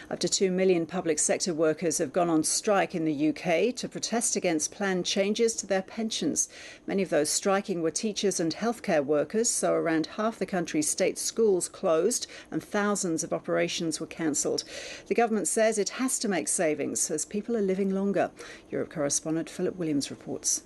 Up to 2 million public sector workers have gone on strike in the UK to protest against planned changes to their pensions. Many of those striking were teachers and healthcare workers, so around half the country's state schools closed and thousands of operations were cancelled. The government says it has to make savings as people are living longer. Europe correspondent Philip Williams reports.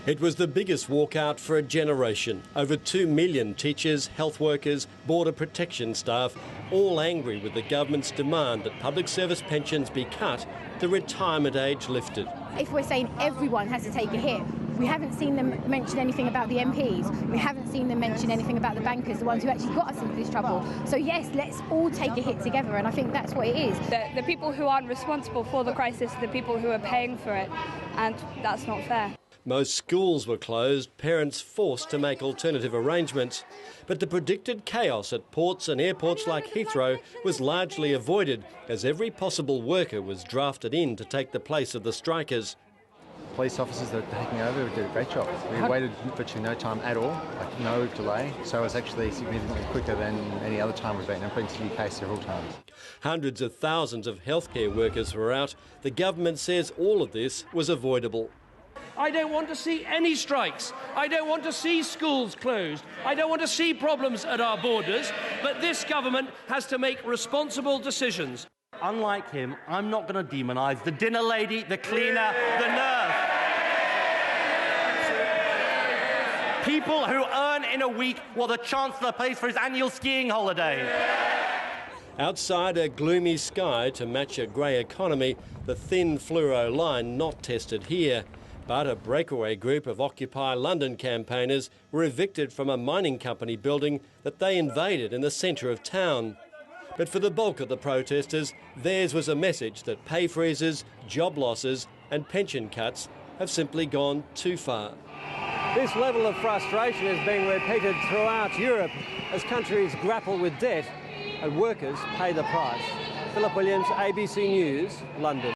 It was the biggest walkout for a generation. Over 2 million teachers, health workers, border protection staff, all angry with the government's demand that public service pensions be cut, the retirement age lifted. If we're saying everyone has to take a hit, we haven't seen them mention anything about the MPs. We haven't seen them mention anything about the bankers, the ones who actually got us into this trouble. So yes, let's all take a hit together, and I think that's what it is. The people who aren't responsible for the crisis are the people who are paying for it, and that's not fair. Most schools were closed, parents forced to make alternative arrangements. But the predicted chaos at ports and airports like Heathrow was largely avoided as every possible worker was drafted in to take the place of the strikers. Police officers that are taking over did a great job. We waited virtually no time at all, like no delay, so it was actually significantly quicker than any other time we've been. I've been to the UK several times. Hundreds of thousands of healthcare workers were out. The government says all of this was avoidable. I don't want to see any strikes. I don't want to see schools closed. I don't want to see problems at our borders. But this government has to make responsible decisions. Unlike him, I'm not going to demonise the dinner lady, the cleaner, the nurse. People who earn in a week what the Chancellor pays for his annual skiing holiday. Outside a gloomy sky to match a grey economy, the thin fluoro line not tested here. But a breakaway group of Occupy London campaigners were evicted from a mining company building that they invaded in the centre of town. But for the bulk of the protesters, theirs was a message that pay freezes, job losses and pension cuts have simply gone too far. This level of frustration is being repeated throughout Europe as countries grapple with debt and workers pay the price. Philip Williams, ABC News, London.